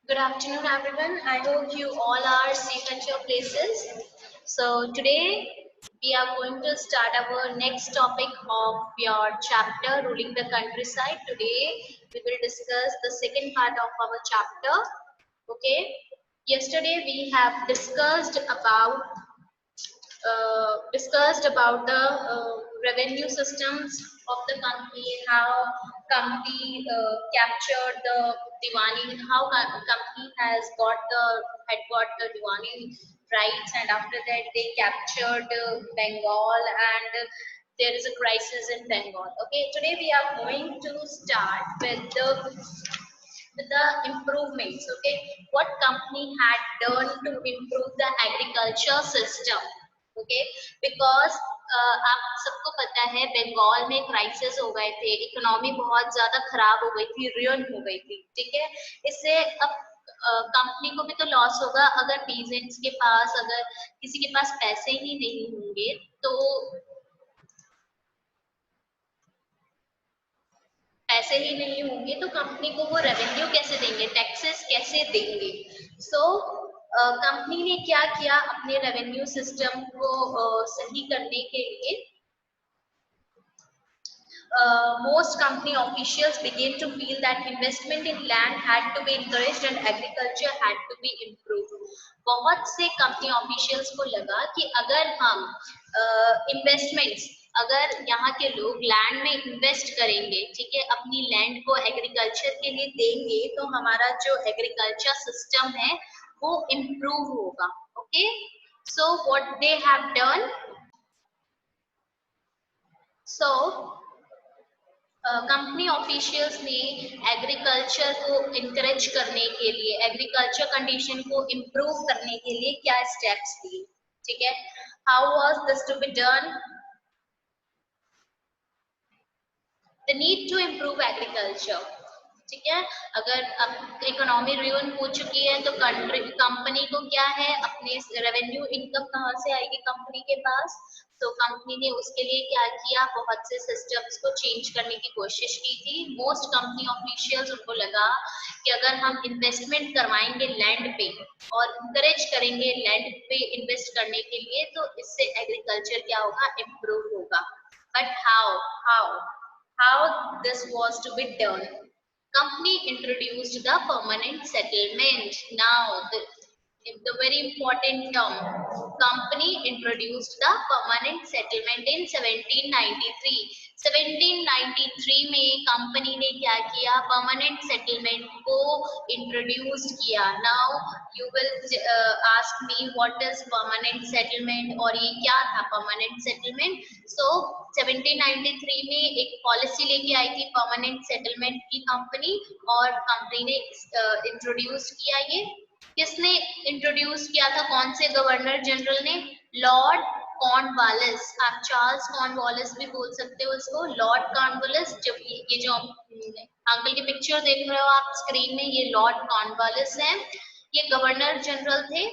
Good afternoon, everyone. I hope you all are safe at your places. So, today we are going to start our next topic of your chapter, Ruling the Countryside. Today we will discuss the second part of our chapter. Okay. Yesterday we have discussed about the revenue systems of the company, how company captured the Diwani, how company had got the Diwani rights, and after that they captured Bengal, and there is a crisis in Bengal. Okay, today we are going to start with the improvements. Okay, what company had done to improve the agriculture system. Okay, because आप सबको पता है बंगाल में crisis हो गए थे, economy बहुत ज्यादा खराब हो गई थी, रुइन हो गई थी। ठीक है, इससे अब कंपनी को भी तो लॉस होगा। अगर पीजेंट्स के पास, अगर किसी के पास पैसे ही नहीं होंगे तो पैसे ही नहीं होंगे तो कंपनी को वो रेवेन्यू कैसे देंगे, टैक्सेस कैसे देंगे। सो कंपनी ने क्या किया अपने रेवेन्यू सिस्टम को सही करने के लिए। Most company officials began to feel that investment in land had to be encouraged and agriculture had to be improved. बहुत से कंपनी ऑफिशियल्स को लगा कि अगर हम इन्वेस्टमेंट्स अगर यहाँ के लोग लैंड में इन्वेस्ट करेंगे, ठीक है, अपनी लैंड को एग्रीकल्चर के लिए देंगे तो हमारा जो एग्रीकल्चर सिस्टम है वो इम्प्रूव होगा। Okay, so what they have done, so company officials ने एग्रीकल्चर को इनकरेज करने के लिए, एग्रीकल्चर कंडीशन को इम्प्रूव करने के लिए क्या स्टेप्स लिए। ठीक है, how was this to be done? The need to improve agriculture. ठीक है, अगर अब इकोनॉमी रुइन हो चुकी है तो कंपनी को क्या है, अपने रेवेन्यू इनकम कहाँ से आएगी कंपनी के पास। तो कंपनी ने उसके लिए क्या किया, बहुत से सिस्टम्स को चेंज करने की कोशिश की थी। मोस्ट कंपनी ऑफिशियल्स, उनको लगा कि अगर हम इन्वेस्टमेंट करवाएंगे लैंड पे और इंकरेज करेंगे लैंड पे इन्वेस्ट करने के लिए तो इससे एग्रीकल्चर क्या होगा, इम्प्रूव होगा। But how this was to be done? Company introduced the permanent settlement. Now the very important term, company introduced the permanent settlement in 1793. 1793 में कंपनी ने क्या किया, परमानेंट सेटलमेंट को इंट्रोड्यूस किया। Now you will ask me what is permanent settlement और ये क्या था परमानेंट सेटलमेंट। सो 1793 में एक पॉलिसी लेके आई थी परमानेंट सेटलमेंट की कंपनी, और कंपनी ने इंट्रोड्यूस किया। ये किसने इंट्रोड्यूस किया था, कौन से गवर्नर जनरल ने? Lord Cornwallis. आप चार्ल्स कॉर्नवालिस भी बोल सकते हो इसको, लॉर्ड कॉर्नवालिस। जब ये जो अंकल की पिक्चर देख रहे हो आप स्क्रीन में, ये लॉर्ड कॉर्नवालिस है, ये गवर्नर जनरल थे।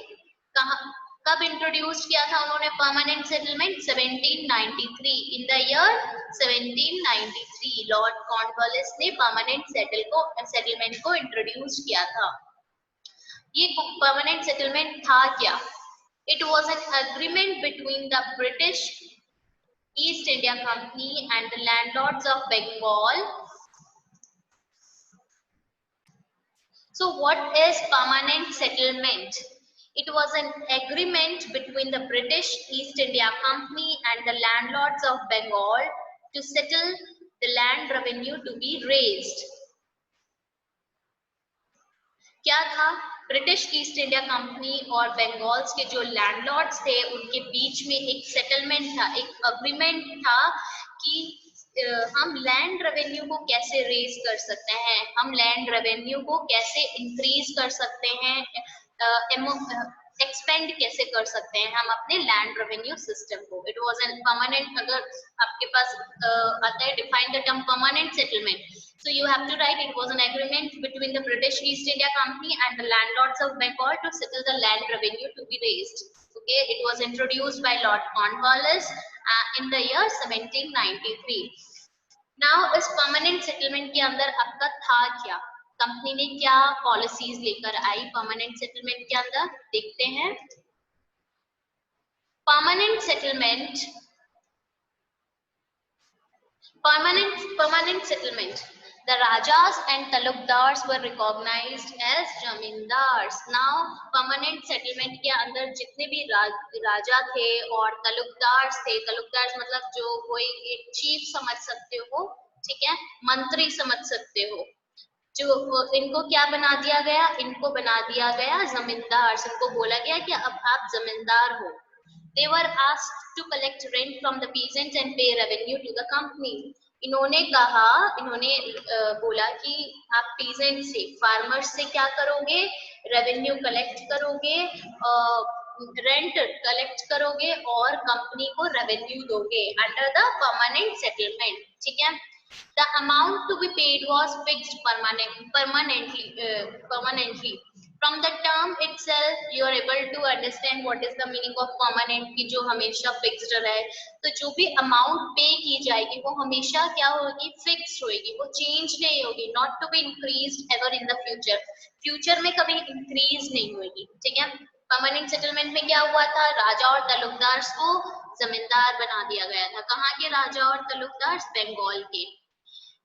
कब इंट्रोड्यूस किया था उन्होंने permanent settlement? 1793। In the year 1793 Lord Cornwallis ने परमानेंट सेटलमेंट को इंट्रोड्यूस किया था। ये परमानेंट सेटलमेंट था क्या? It was an agreement between the British East India Company and the landlords of Bengal. So what is permanent settlement? It was an agreement between the British East India Company and the landlords of Bengal to settle the land revenue to be raised. क्या था? British east India company और Bengal's के जो landlords थे उनके बीच में एक settlement था, एक अग्रीमेंट था कि हम लैंड रेवेन्यू को कैसे रेज कर सकते हैं, हम लैंड रेवेन्यू को कैसे इंक्रीज कर सकते हैं, एक्सपेंड कैसे कर सकते हैं हम अपने लैंड रेवेन्यू सिस्टम को। इट वाज एन परमानेंट, अगर आपके पास आता है define the term permanent settlement, so you have to write it was an agreement between the British East India Company and the landlords of Bengal to settle the land revenue to be raised. Okay, it was introduced by Lord Cornwallis in the year 1793. Now इस permanent settlement के अंदर आपका था क्या? Company ने क्या policies लेकर आई permanent settlement के अंदर, देखते हैं। Permanent settlement, permanent settlement. The Rajas and Talukdars were recognized as zamindars. Now permanent settlement के अंदर जितने भी राजा थे और तलुकदार्स थे, तलुकदार्स मतलब जो कोई एक चीफ समझ सकते हो, ठीक है, मंत्री समझ सकते हो, जो इनको क्या बना दिया गया, इनको बना दिया गया जमींदार। इनको बोला गया कि अब आप जमींदार हो। They were asked to collect rent from the peasants and pay revenue to the company. इन्होंने कहा, इन्होंने बोला कि आप पीजेंट से, फार्मर्स से क्या करोगे, रेवेन्यू कलेक्ट करोगे, रेंट कलेक्ट करोगे और कंपनी को रेवेन्यू दोगे अंडर द परमानेंट सेटलमेंट, ठीक है। The amount to be paid was fixed permanently. From the term itself, you are able to understand what is the meaning of permanent, की जो हमेशा fixed रहे। तो जो भी amount pay की जाएगी वो हमेशा क्या होगी, fixed होगी, वो change नहीं होगी, not to be increased ever in the future. Future में कभी increase नहीं होगी, ठीक है। परमानेंट सेटलमेंट में क्या हुआ था, राजा और तलुकदार को जमींदार बना दिया गया था। कहाँ के राजा और तलुकदार, बंगाल के।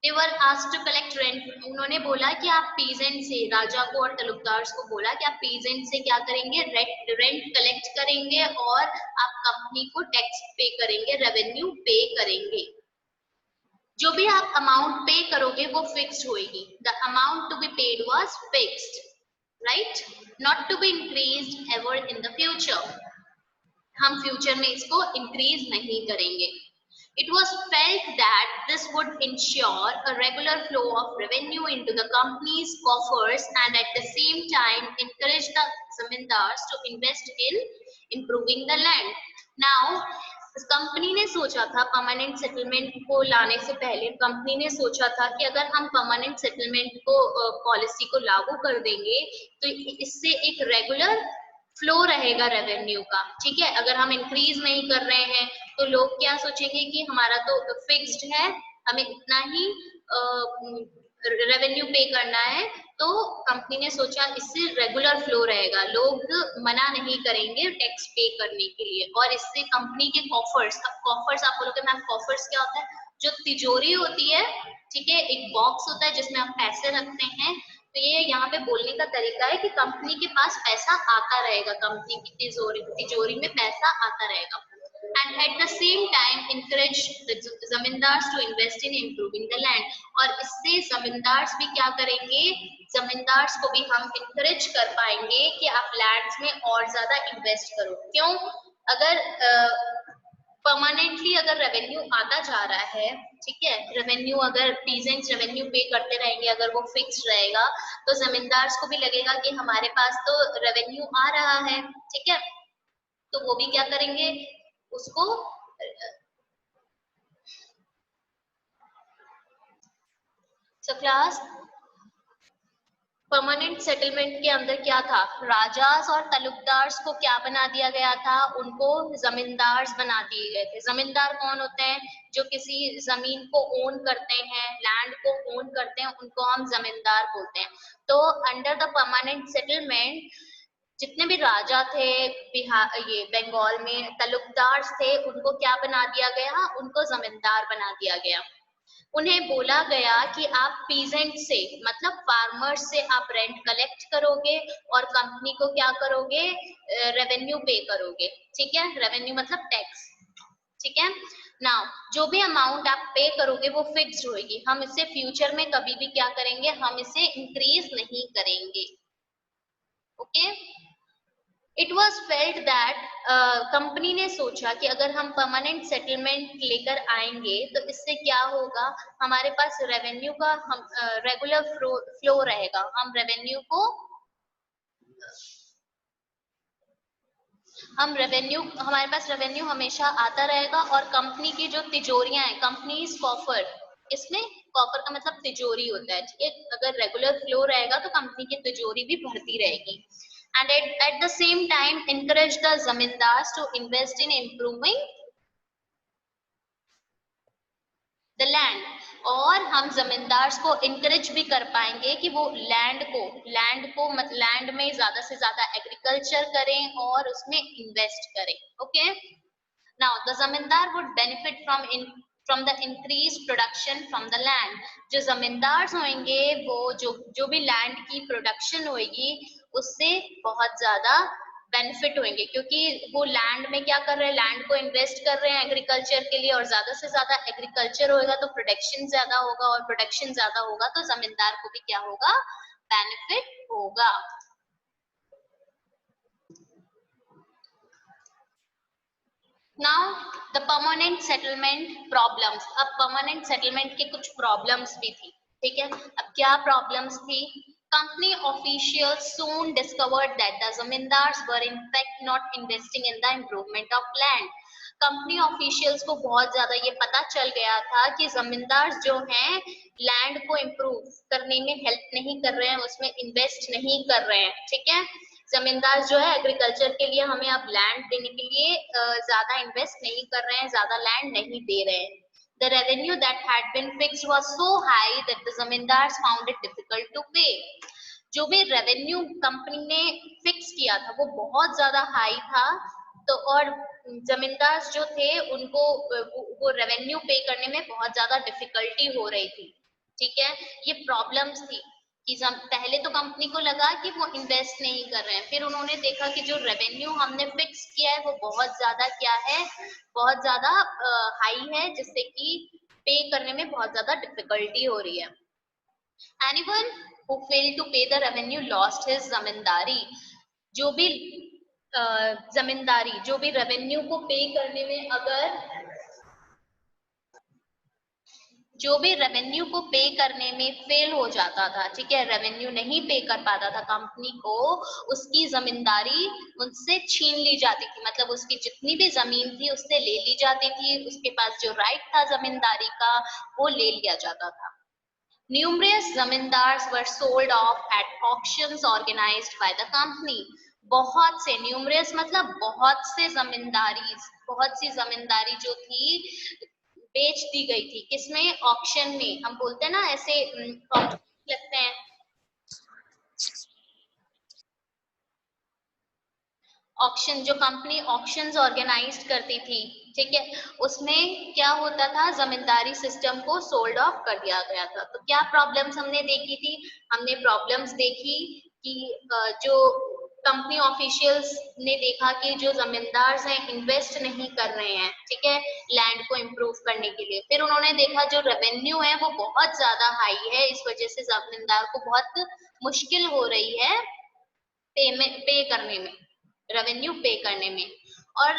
They were asked to collect rent. उन्होंने बोला कि आप पीजेंट से, राजा को और तलुकदार को बोला कि आप पीजेंट से क्या करेंगे, रेंट कलेक्ट करेंगे और आप कंपनी को टैक्स पे करेंगे, रेवेन्यू पे करेंगे। जो भी आप अमाउंट पे करोगे वो फिक्स्ड होगी। The amount to be paid was fixed, right, not to be increased ever in the future. हम फ्यूचर में इसको इंक्रीज नहीं करेंगे। It was felt that this would ensure a regular flow of revenue into the company's coffers and at the same time encourage the zamindars to invest in improving the land. Now, company ने सोचा था, permanent settlement को लाने से पहले company ने सोचा था कि अगर हम परमानेंट सेटलमेंट को पॉलिसी को लागू कर देंगे तो इससे एक रेगुलर फ्लो रहेगा रेवेन्यू का, ठीक है। अगर हम इंक्रीज नहीं कर रहे हैं तो लोग क्या सोचेंगे कि हमारा तो फिक्स्ड है, हमें इतना ही रेवेन्यू पे करना है, तो कंपनी ने सोचा इससे रेगुलर फ्लो रहेगा, लोग मना नहीं करेंगे टैक्स पे करने के लिए, और इससे कंपनी के कॉफर्स, अब कॉफर्स आप बोलोगे मैम कॉफर्स क्या होता है, जो तिजोरी होती है, ठीक है, एक बॉक्स होता है जिसमें आप पैसे रखते हैं। तो ये यहाँ पे बोलने का तरीका है कि कंपनी के पास पैसा आता रहेगा, कंपनी की तिजोरी में पैसा आता रहेगा। And at the same time encourage the zamindars to invest in improving the land. और इससे जमींदार्स भी क्या करेंगे, जमींदार्स को भी हम encourage कर पाएंगे कि आप लैंड्स में और ज्यादा इन्वेस्ट करो। क्यों, अगर परमानेंटली अगर रेवेन्यू आता जा रहा है, ठीक है, रेवेन्यू अगर पीजेंट्स रेवेन्यू पे करते रहेंगे, अगर वो फिक्स रहेगा तो जमींदार्स को भी लगेगा कि हमारे पास तो रेवेन्यू आ रहा है, ठीक है, तो वो भी क्या करेंगे, उसको क्लास परमानेंट सेटलमेंट के अंदर क्या था, राजास और तलुकदार्स को क्या बना दिया गया था, उनको जमींदार्स बना दिए गए थे। जमींदार कौन होते हैं, जो किसी जमीन को ओन करते हैं, लैंड को ओन करते हैं, उनको हम जमींदार बोलते हैं। तो अंडर द परमानेंट सेटलमेंट जितने भी राजा थे बिहार, ये बंगाल में तलुकदार थे, उनको क्या बना दिया गया, उनको जमींदार बना दिया गया। उन्हें बोला गया कि आप पीजेंट से, मतलब फार्मर्स से आप रेंट कलेक्ट करोगे और कंपनी को क्या करोगे, रेवेन्यू पे करोगे, ठीक है, रेवेन्यू मतलब टैक्स, ठीक है। नाउ जो भी अमाउंट आप पे करोगे वो फिक्स्ड होगी, हम इसे फ्यूचर में कभी भी क्या करेंगे, हम इसे इंक्रीज नहीं करेंगे, okay. It was felt that, company ने सोचा कि अगर हम परमानेंट सेटलमेंट लेकर आएंगे तो इससे क्या होगा, हमारे पास रेवेन्यू का हम रेगुलर फ्लो रहेगा, हम रेवेन्यू को हमारे पास रेवेन्यू हमेशा आता रहेगा, और कंपनी की जो तिजोरियां हैं, कंपनीज कॉफर, इसमें कॉफर का मतलब तिजोरी होता है, ठीक है, अगर रेगुलर फ्लो रहेगा तो कंपनी की तिजोरी भी भरती रहेगी। And at the same time encourage the zamindars to invest in improving the land. और हम जमींदार्स को इनकरेज भी कर पाएंगे कि वो लैंड में ज्यादा से ज्यादा एग्रीकल्चर करें और उसमें इन्वेस्ट करें. ओके, नाउ द जमींदार would benefit from the increase production from the land. जो जमींदार होंगे वो जो भी लैंड की प्रोडक्शन होगी उससे बहुत ज्यादा बेनिफिट होंगे, क्योंकि वो लैंड में क्या कर रहे हैं, लैंड को इन्वेस्ट कर रहे हैं एग्रीकल्चर के लिए, और ज्यादा से ज्यादा एग्रीकल्चर होगा तो प्रोडक्शन ज्यादा होगा, और प्रोडक्शन ज्यादा होगा तो जमींदार को भी क्या होगा, बेनिफिट होगा. Now the permanent settlement problems. अब परमानेंट सेटलमेंट के कुछ प्रॉब्लम्स भी थी. ठीक है, अब क्या प्रॉब्लम्स थी? Company officials soon discovered that the zamindars were in fact not investing in the improvement of land. Company officials को बहुत ज्यादा ये पता चल गया था कि जमींदार जो हैं लैंड को इम्प्रूव करने में हेल्प नहीं कर रहे हैं, उसमें इन्वेस्ट नहीं कर रहे हैं. ठीक है, जमींदार जो है एग्रीकल्चर के लिए हमें अब लैंड देने के लिए ज्यादा इन्वेस्ट नहीं कर रहे हैं, ज्यादा लैंड नहीं दे रहे हैं. The revenue that had been fixed was so high that the zamindars found it difficult to pay. जो भी रेवेन्यू कंपनी ने फिक्स किया था वो बहुत ज्यादा हाई था, तो और जमींदार जो थे उनको वो रेवेन्यू पे करने में बहुत ज्यादा डिफिकल्टी हो रही थी. ठीक है, ये प्रॉब्लम्स थी कि पहले तो कंपनी को लगा कि वो इन्वेस्ट नहीं कर रहे हैं, फिर उन्होंने देखा कि जो रेवेन्यू हमने फिक्स किया है वो बहुत ज्यादा क्या है, बहुत ज्यादा हाई है, जिससे कि पे करने में बहुत ज्यादा डिफिकल्टी हो रही है. Anyone who failed to pay the revenue lost his zamindari. जो भी जमींदारी जो भी रेवेन्यू को पे करने में जो भी रेवेन्यू को पे करने में फेल हो जाता था, ठीक है, रेवेन्यू नहीं पे कर पाता था कंपनी को, उसकी जमींदारी उनसे छीन ली जाती थी. मतलब उसकी जितनी भी जमीन थी उससे ले ली जाती थी, उसके पास जो राइट था जमींदारी का वो ले लिया जाता था. Numerous zamindars were sold off at auctions organized by the company. बहुत से, न्यूमरस मतलब बहुत से बहुत सी जमींदारी जो थी बेच दी गई थी. किसमें? ऑक्शन में. हम बोलते हैं ना ऐसे लगते हैं ऑक्शन, जो कंपनी ऑक्शंस ऑर्गेनाइज करती थी, ठीक है, उसमें क्या होता था, जमींदारी सिस्टम को सोल्ड ऑफ कर दिया गया था. तो क्या प्रॉब्लम्स हमने देखी थी? हमने प्रॉब्लम्स देखी कि जो कंपनी ऑफिशियल्स ने देखा कि जो जमींदार हैं इन्वेस्ट नहीं कर रहे हैं, ठीक है, लैंड को इम्प्रूव करने के लिए. फिर उन्होंने देखा जो रेवेन्यू है वो बहुत ज्यादा हाई है, इस वजह से जमींदार को बहुत मुश्किल हो रही है पे करने में, रेवेन्यू पे करने में. और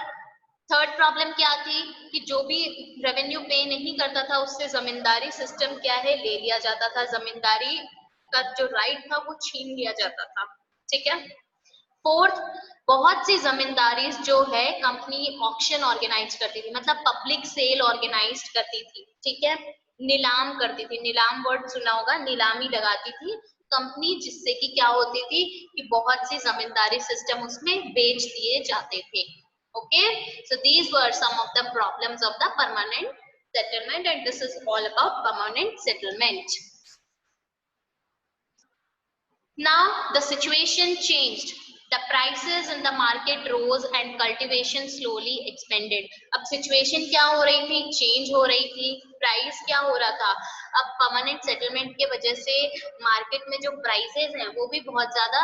थर्ड प्रॉब्लम क्या थी कि जो भी रेवेन्यू पे नहीं करता था उससे जमींदारी सिस्टम क्या है, ले लिया जाता था, जमींदारी का जो राइट था वो छीन लिया जाता था. ठीक है. फोर्थ, बहुत सी जमींदारी जो है कंपनी ऑक्शन ऑर्गेनाइज करती थी, मतलब पब्लिक सेल ऑर्गेनाइज करती थी. ठीक है, नीलाम करती थी. नीलाम वर्ड सुना होगा, नीलामी लगाती थी कंपनी, जिससे कि क्या होती थी कि बहुत सी जमींदारी सिस्टम उसमें बेच दिए जाते थे. Okay, so these were some of the problems of the permanent settlement and this is all about permanent settlement. Now the situation changed. The prices in the market rose and cultivation slowly expanded. अब situation क्या हो रही थी? Change हो रही थी. Price क्या हो रहा था? अब permanent settlement के वजह से market में जो prices हैं वो भी बहुत ज्यादा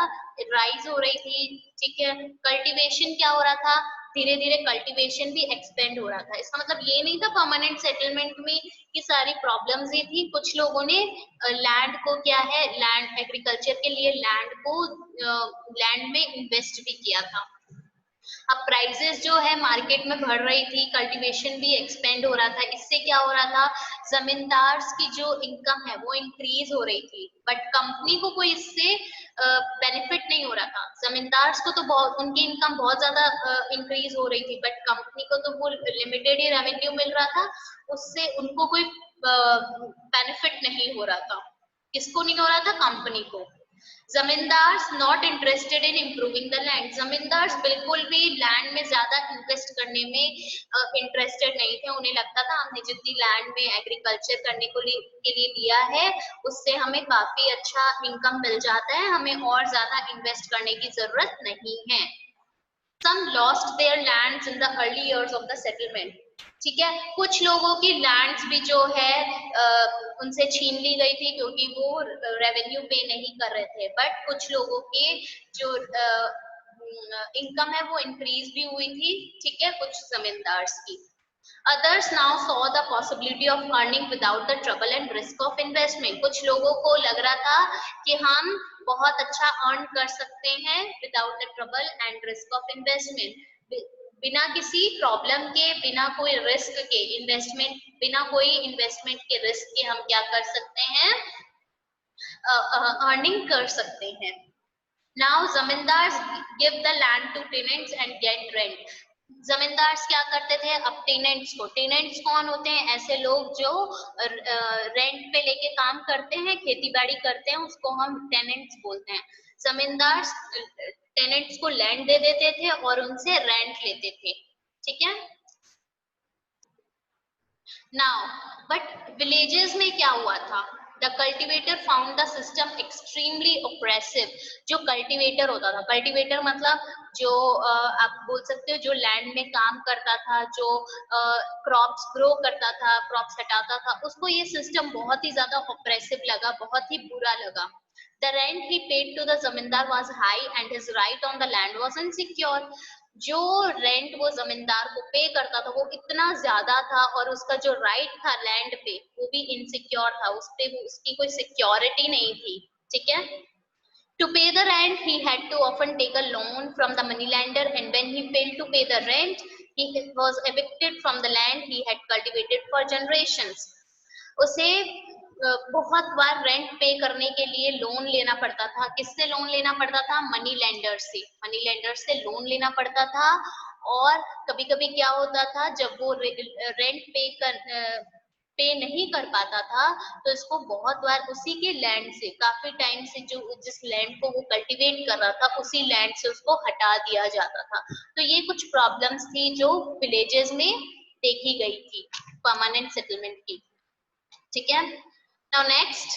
rise हो रही थी. ठीक है. Cultivation क्या हो रहा था? धीरे धीरे कल्टीवेशन भी एक्सपेंड हो रहा था. इसका मतलब ये नहीं था परमानेंट सेटलमेंट में कि सारी प्रॉब्लम्स ही थी. कुछ लोगों ने लैंड को क्या है, लैंड एग्रीकल्चर के लिए लैंड को लैंड में इन्वेस्ट भी किया था. अब प्राइसेस जो है मार्केट में बढ़ रही थी, कल्टीवेशन भी एक्सपेंड हो रहा था. इससे क्या हो रहा था, जमींदार की जो इनकम है वो इंक्रीज हो रही थी, बट कंपनी को कोई इससे बेनिफिट नहीं हो रहा था. जमींदार को तो बहुत, उनकी इनकम बहुत ज्यादा इंक्रीज हो रही थी, बट कंपनी को तो वो लिमिटेड ही रेवेन्यू मिल रहा था, उससे उनको कोई बेनिफिट नहीं हो रहा था. किसको नहीं हो रहा था? कंपनी को. Zamindars not interested in improving the land, zamindars बिल्कुल भी लैंड में ज्यादा इन्वेस्ट करने में इंटरेस्टेड नहीं थे। उन्हें लगता था हमने जितनी लैंड में एग्रीकल्चर करने के लिए दिया है उससे हमें काफी अच्छा इनकम मिल जाता है, हमें और ज्यादा इन्वेस्ट करने की जरूरत नहीं है। Some lost their lands in the early years of the settlement. ठीक है, कुछ लोगों की लैंड्स भी जो है उनसे छीन ली गई थी क्योंकि वो रेवेन्यू पे नहीं कर रहे थे, बट कुछ लोगों के जो इनकम है वो इंक्रीज भी हुई थी। ठीक है, कुछ जमींदार्स की। Others now saw the possibility of earning without the trouble and risk of investment. कुछ लोगों को लग रहा था कि हम बहुत अच्छा अर्न कर सकते हैं without the trouble and risk of investment. बिना किसी प्रॉब्लम के, बिना कोई रिस्क के, इन्वेस्टमेंट बिना कोई इन्वेस्टमेंट के रिस्क के हम क्या कर सकते हैं, अर्निंग कर सकते हैं। Now zamindars give the land to tenants and get rent. Zamindars क्या करते थे, अब टेनेंट्स को, टेनेंट्स कौन होते हैं, ऐसे लोग जो रेंट पे लेके काम करते हैं, खेती बाड़ी करते हैं, उसको हम टेनेंट्स बोलते हैं। जमींदार्स टेनेंट्स को लैंड दे देते थे और उनसे रेंट लेते थे। ठीक है, नाउ बट विलेजेस में क्या हुआ था, the cultivator found the system extremely oppressive. जो कल्टिवेटर होता था, कल्टिवेटर मतलब जो आप बोल सकते हो जो लैंड में काम करता था, जो क्रॉप्स ग्रो करता था, क्रॉप्स हटाता था, उसको ये सिस्टम बहुत ही ज्यादा ऑप्रेसिव लगा, बहुत ही बुरा लगा। The rent he paid to the zamindar was high and his right on the land was insecure. जो रेंट वो जमींदार को पे करता था वो इतना ज्यादा था और उसका जो राइट था लैंड पे वो भी इनसिक्योर था, उस पे उसकी कोई सिक्योरिटी नहीं थी। ठीक है, to pay the rent he had to often take a loan from the moneylender, and when he failed to pay the rent he was evicted from the land he had cultivated for generations. उसे बहुत बार rent पे करने के लिए loan लेना पड़ता था। किससे लोन लेना पड़ता था, मनी लेंडर से, मनी लेंडर से लोन लेना पड़ता था। और कभी कभी क्या होता था, जब वो रेंट पे नहीं कर पाता था तो इसको बहुत बार उसी के लैंड से, काफी टाइम से जो जिस लैंड को वो कल्टीवेट कर रहा था उसी लैंड से उसको हटा दिया जाता था। तो ये कुछ प्रॉब्लम्स थी जो विलेजेस में देखी गई थी परमानेंट सेटलमेंट की। ठीक है, now next,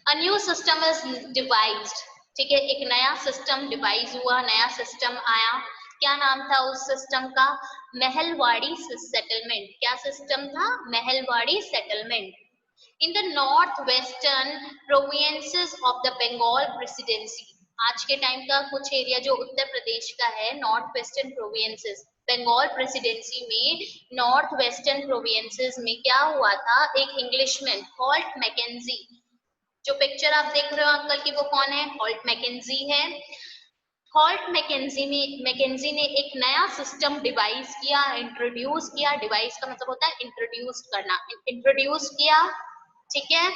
a new system is devised. ठीक है, एक नया सिस्टम डिवाइज हुआ, नया सिस्टम आया। क्या नाम था उस सिस्टम का, महलवाड़ी सेटलमेंट। क्या सिस्टम था, Mahalwari settlement. In the north western provinces of the Bengal presidency. आज के टाइम का कुछ एरिया जो उत्तर प्रदेश का है, north western provinces, Bengal presidency में नॉर्थ वेस्टर्न प्रोविंसेस में क्या हुआ था, एक इंग्लिशमैन हॉल्ट मैकेंजी, जो पिक्चर आप देख रहे हो अंकल की वो कौन है, हॉल्ट मैकेंजी है। हॉल्ट मैकेंजी ने एक नया सिस्टम डिवाइस किया, इंट्रोड्यूस किया। डिवाइस का मतलब होता है इंट्रोड्यूस करना, इंट्रोड्यूस किया। ठीक है,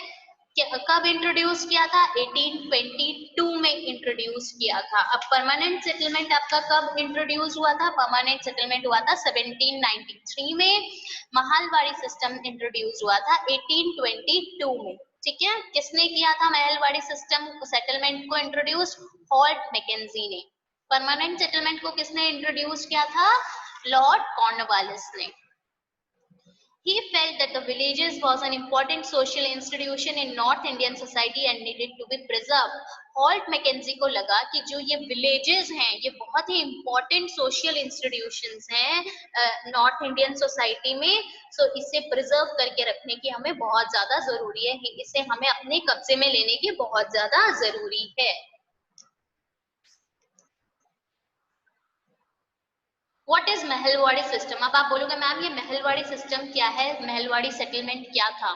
कब इंट्रोड्यूस किया था, 1822 में इंट्रोड्यूस किया था। अब परमानेंट सेटलमेंट आपका कब इंट्रोड्यूस हुआ था, परमानेंट सेटलमेंट हुआ था 1793 में। महलवाड़ी सिस्टम इंट्रोड्यूस हुआ था 1822 में। ठीक है, किसने किया था महलवाड़ी सिस्टम सेटलमेंट को इंट्रोड्यूस, हॉल्ट मैकेंजी ने। परमानेंट सेटलमेंट को किसने इंट्रोड्यूस किया था, लॉर्ड कॉर्नवालिस ने। He felt that the villages was an important social institution in North Indian society and needed to be preserved. Holt Mackenzie को लगा कि जो ये विलेजेस हैं ये बहुत ही important social institutions हैं नॉर्थ इंडियन सोसाइटी में, सो इसे प्रिजर्व करके रखने की हमें बहुत ज्यादा जरूरी है, इसे हमें अपने कब्जे में लेने की बहुत ज्यादा जरूरी है। What is Mahalwari system. अब आप बोलोगे मैम ये महलवाड़ी सिस्टम क्या है, महलवाड़ी सेटलमेंट क्या था।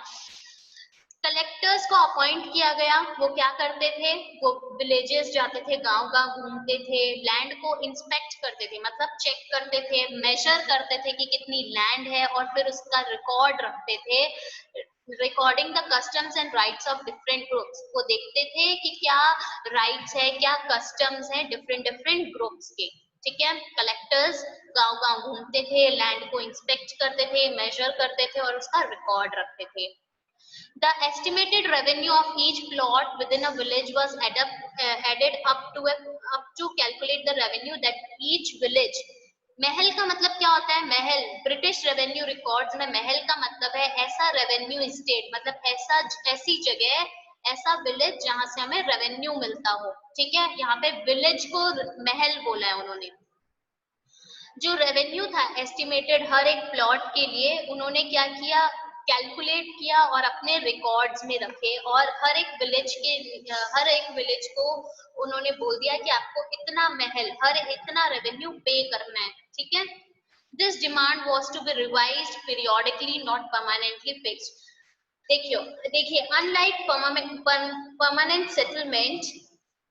कलेक्टर्स को अपॉइंट किया गया, वो क्या करते थे, वो विलेजेस जाते थे, गांव गांव घूमते थे, लैंड को इंस्पेक्ट करते थे, मतलब चेक करते थे, मेजर करते थे कि कितनी लैंड है और फिर उसका रिकॉर्ड रखते थे। Recording the customs and rights of different groups, वो देखते थे कि क्या राइट्स है, क्या कस्टम्स है डिफरेंट डिफरेंट ग्रुप्स के। ठीक है, कलेक्टर्स गांव गांव घूमते थे, लैंड को इंस्पेक्ट करते थे, मेजर करते थे और उसका रिकॉर्ड रखते थे। The estimated revenue of each plot within a village was added up to calculate the revenue that each village. महल का मतलब क्या होता है? महल ब्रिटिश रेवेन्यू रिकॉर्ड्स में महल का मतलब है ऐसा रेवेन्यू स्टेट, मतलब ऐसी जगह, ऐसा विलेज जहां से हमें रेवेन्यू मिलता हो। ठीक है, यहाँ पे विलेज को महल बोला है उन्होंने। जो रेवेन्यू था एस्टिमेटेड हर एक प्लॉट के लिए, उन्होंने क्या किया, कैलकुलेट किया और अपने रिकॉर्ड्स में रखे, और हर एक विलेज को उन्होंने बोल दिया कि आपको इतना महल, इतना रेवेन्यू पे करना है। ठीक है, this demand was to be revised periodically, not permanently fixed. देखिए unlike permanent settlement,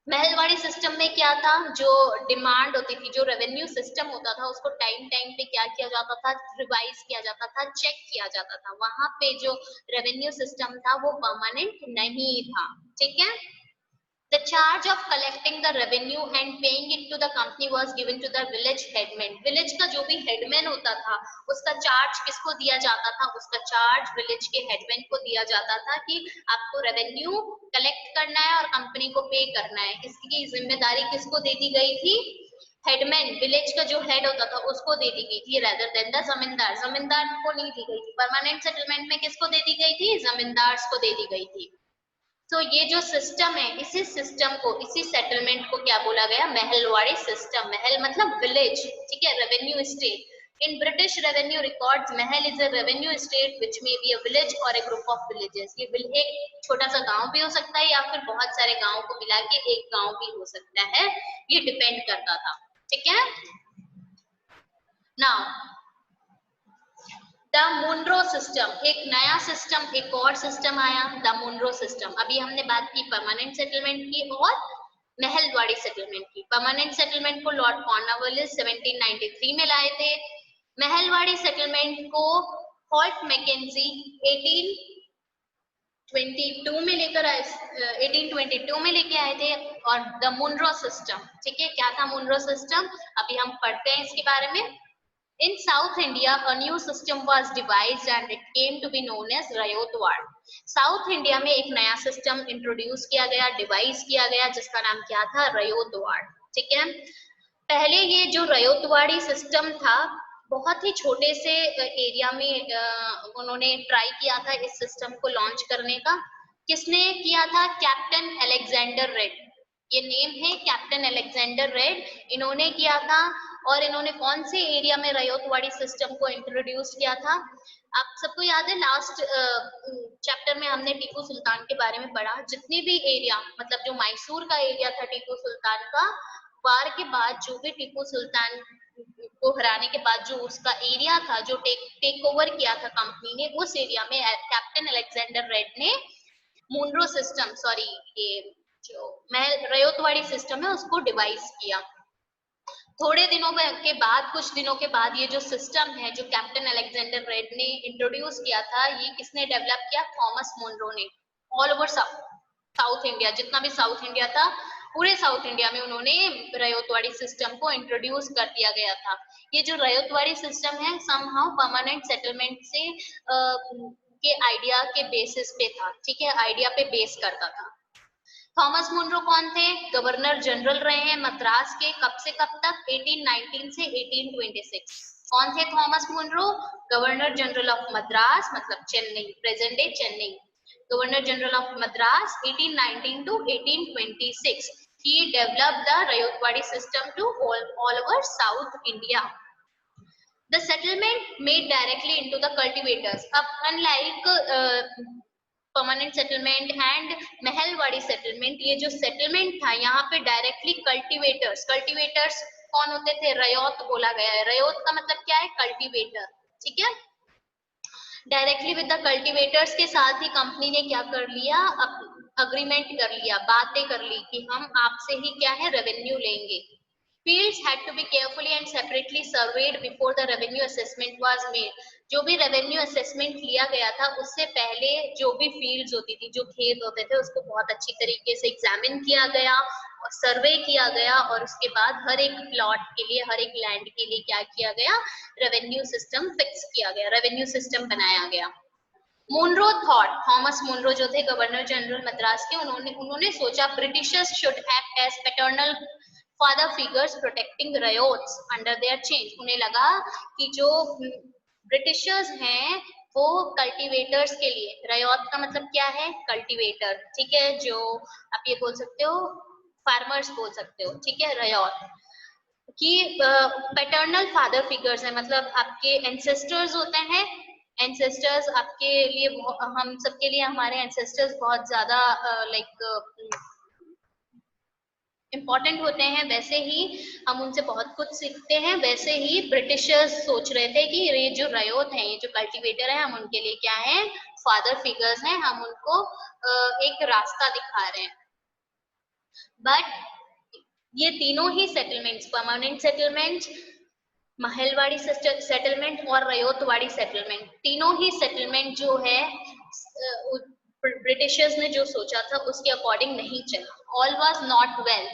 Mahalwari system में क्या था, जो डिमांड होती थी, जो रेवेन्यू सिस्टम होता था, उसको टाइम टाइम पे क्या किया जाता था, रिवाइज किया जाता था, चेक किया जाता था। वहां पे जो रेवेन्यू सिस्टम था वो परमानेंट नहीं था। ठीक है, The charge of collecting the revenue and paying it to the company was given to the village headman. Village का जो भी headman होता था, उसका charge किसको दिया जाता था? उसका charge village के headman को दिया जाता था कि आपको revenue collect करना है और company को pay करना है। इसकी जिम्मेदारी किसको दे दी गई थी? हेडमैन, विलेज का जो हेड होता था उसको दे दी गई थी, रेदर देन द जमींदार। जमींदार को नहीं दी गई थी। परमानेंट सेटलमेंट में किसको दे दी गई थी? जमींदार को दे दी गई थी। तो ये जो सिस्टम है, इसी सिस्टम को, इसी सेटलमेंट को क्या बोला गया? महलवाड़ी सिस्टम। महल मतलब विलेज। ठीक है, revenue state. In British revenue records, mahal is a revenue state which may be a village or a group of villages. ये एक छोटा सा गांव भी हो सकता है या फिर बहुत सारे गांवों को मिला के एक गांव भी हो सकता है, ये डिपेंड करता था। ठीक है, नाउ द मुनरो सिस्टम, एक नया सिस्टम, एक और सिस्टम आया, द मुनरो सिस्टम। अभी हमने बात की परमानेंट सेटलमेंट की और महलवाड़ी सेटलमेंट की। परमानेंट सेटलमेंट को लॉर्ड कॉर्नवालिस 1793 में लाए थे। महलवाड़ी सेटलमेंट को हॉल्ट मैकेंजी 1822 में लेकर आए, 1822 में लेके आए थे। और द मुनरो सिस्टम, ठीक है, क्या था मुनरो सिस्टम? अभी हम पढ़ते हैं इसके बारे में। In South India, a new system was devised and it came to be known as रयोतवाड़। साउथ इंडिया में एक नया सिस्टम इंट्रोड्यूस किया गया, डिवाइस किया गया, जिसका नाम क्या था? रयोतवाड़। ठीक है, पहले ये जो रयोतवाड़ी सिस्टम था, बहुत ही छोटे से एरिया में उन्होंने ट्राई किया था इस सिस्टम को लॉन्च करने का। किसने किया था? Captain Alexander red. ये नेम है कैप्टन अलेक्जेंडर रेड, इन्होंने किया था। और इन्होंने कौन से एरिया में रयोतवाड़ी सिस्टम को इंट्रोड्यूस किया था? आप सबको याद है लास्ट चैप्टर में हमने टीपू सुल्तान के बारे में पढ़ा। जितने भी एरिया, मतलब जो मैसूर का एरिया था टीपू सुल्तान का, वार के बाद जो भी टीपू सुल्तान को हराने के बाद जो उसका एरिया था, जो टेक ओवर किया था कंपनी ने, उस एरिया में कैप्टन अलेक्जेंडर रेड ने मुनरो सिस्टम, सॉरी, ये जो महल रयोतवाड़ी सिस्टम है उसको डिवाइस किया। थोड़े दिनों के बाद, कुछ दिनों के बाद, ये जो सिस्टम है जो कैप्टन अलेक्जेंडर रेड ने इंट्रोड्यूस किया था, ये किसने डेवलप किया? थॉमस मुनरो ने। ऑल ओवर साउथ इंडिया, जितना भी साउथ इंडिया था, पूरे साउथ इंडिया में उन्होंने रयोतवाड़ी सिस्टम को इंट्रोड्यूस कर दिया गया था। ये जो रयोतवाड़ी सिस्टम है समहाउ परमानेंट सेटलमेंट से के आइडिया के बेसिस पे था। ठीक है, आइडिया पे बेस करता था। थॉमस मुनरो कौन थे? गवर्नर जनरल रहे हैं मद्रास के। कब से कब तक? 1819 से 1826। कौन थे Thomas Munro? Governor general of Madras, मतलब Chennai, present day Chennai. Governor general of Madras 1819 to 1826. He developed the Rayotwadi system to all over South India. The settlement made directly into the cultivators. अब unlike permanent settlement and Mahalwari settlement, ये जो settlement था यहाँ पे directly cultivators कौन होते थे? रयोत बोला गया है। रयोत का मतलब क्या है? कल्टीवेटर। ठीक है, डायरेक्टली विद द कल्टीवेटर्स के साथ ही कंपनी ने क्या कर लिया? अग्रीमेंट कर लिया, बातें कर ली कि हम आपसे ही क्या है? रेवेन्यू लेंगे। Fields had to be carefully and separately surveyed before the revenue assessment was made. जो भी रेवेन्यू असेसमेंट लिया गया था, उससे पहले जो भी फील्ड्स होती थी, जो खेत होते थे, उसको बहुत अच्छी तरीके से एग्जामिन किया गया और सर्वे किया गया, और उसके बाद हर एक प्लॉट के लिए, हर एक लैंड के लिए क्या किया गया? रेवेन्यू सिस्टम फिक्स किया गया, रेवेन्यू सिस्टम बनाया गया। मुनरो थॉट, थॉमस मुनरो जो थे गवर्नर जनरल मद्रास के, उन्होंने सोचा Britishers should act as paternal father figures protecting ryots under their change. उन्हें लगा कि जो ब्रिटिशर्स हैं वो कल्टीवेटर्स के लिए, रयोट का मतलब क्या है, कल्टीवेटर, ठीक है, जो आप ये बोल सकते हो फार्मर्स बोल सकते हो, ठीक है, रयोट कि पैटर्नल फादर फिगर्स है, मतलब आपके एंसेस्टर्स होते हैं, एंसेस्टर्स आपके लिए, हम सबके लिए हमारे एंसेस्टर्स बहुत ज्यादा लाइक इम्पोर्टेंट होते हैं, वैसे ही हम उनसे बहुत कुछ सीखते हैं। वैसे ही ब्रिटिशर्स सोच रहे थे कि ये जो रयोत हैं, ये जो कल्टीवेटर है, हम उनके लिए क्या है, फादर फिगर्स हैं, हम उनको एक रास्ता दिखा रहे हैं। बट ये तीनों ही settlements, permanent settlement, Mahalwari settlement और रयोतवाड़ी सेटलमेंट, तीनों ही सेटलमेंट जो है ब्रिटिशर्स ने जो सोचा था उसके अकॉर्डिंग नहीं चला। All was not well.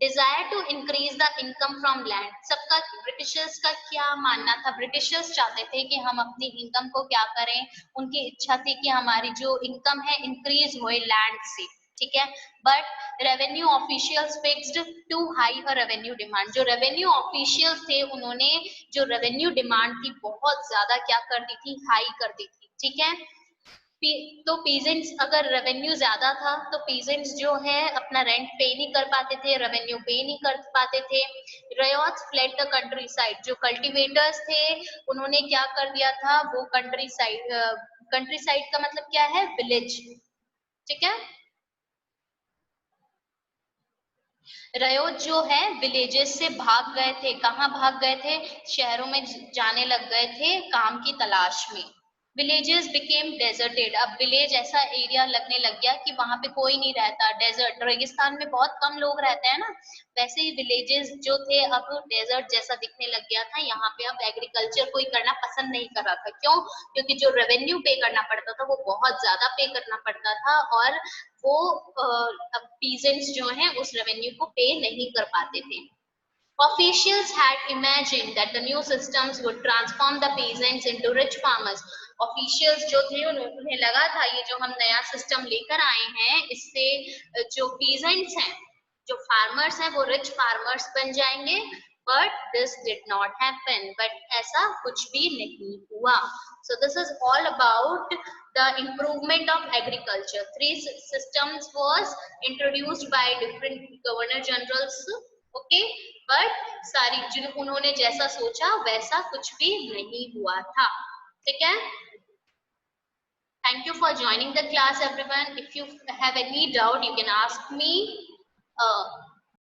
Desire to increase the income from land, सबका ब्रिटिशर्स का क्या मानना था, ब्रिटिशर्स चाहते थे कि हम अपनी इनकम को क्या करें, उनकी इच्छा थी कि हमारी जो इनकम है इंक्रीज होए लैंड से, ठीक है। But revenue officials fixed to high a revenue demand, जो रेवेन्यू ऑफिशियल्स थे उन्होंने जो रेवेन्यू डिमांड थी बहुत ज्यादा क्या कर दी थी, हाई कर दी थी, ठीक है। तो पीजेंट्स, अगर रेवेन्यू ज्यादा था तो पीजेंट्स जो है अपना रेंट पे नहीं कर पाते थे, रेवेन्यू पे नहीं कर पाते थे। रयोट्स फ्लेड द कंट्री साइड, जो कल्टीवेटर्स थे उन्होंने क्या कर दिया था, वो कंट्री साइड का मतलब क्या है, विलेज, ठीक है। रयोट जो है विलेजेस से भाग गए थे, कहाँ भाग गए थे, शहरों में जाने लग गए थे काम की तलाश में। विलेजेस बिकेम डेजर्टेड, अब विलेज ऐसा एरिया लगने लग गया कि वहां पे कोई नहीं रहता, डेजर्ट, रेगिस्तान में बहुत कम लोग रहते हैं ना, वैसे ही विलेजेस जो थे अब डेजर्ट जैसा दिखने लग गया था। यहाँ पे अब एग्रीकल्चर कोई करना पसंद नहीं कर रहा था, क्यों, क्योंकि जो रेवेन्यू पे करना पड़ता था वो बहुत ज्यादा पे करना पड़ता था, और वो अब पीजेंट्स जो हैं उस रेवेन्यू को पे नहीं कर पाते थे। Officials had imagined that the new systems would transform the peasants into rich farmers. Officials जो थे उन्हें लगा था ये जो हम नया सिस्टम लेकर आए हैं इससे जो peasants हैं, जो farmers हैं, वो rich farmers बन जाएंगे। But this did not happen. But ऐसा कुछ भी नहीं हुआ. So this is all about the improvement of agriculture. Three systems was introduced by different governor generals. Okay, but सारी जिन उन्होंने जैसा सोचा वैसा कुछ भी नहीं हुआ था, ठीक है। Thank you for joining the class, everyone. If you have any doubt, you can ask me.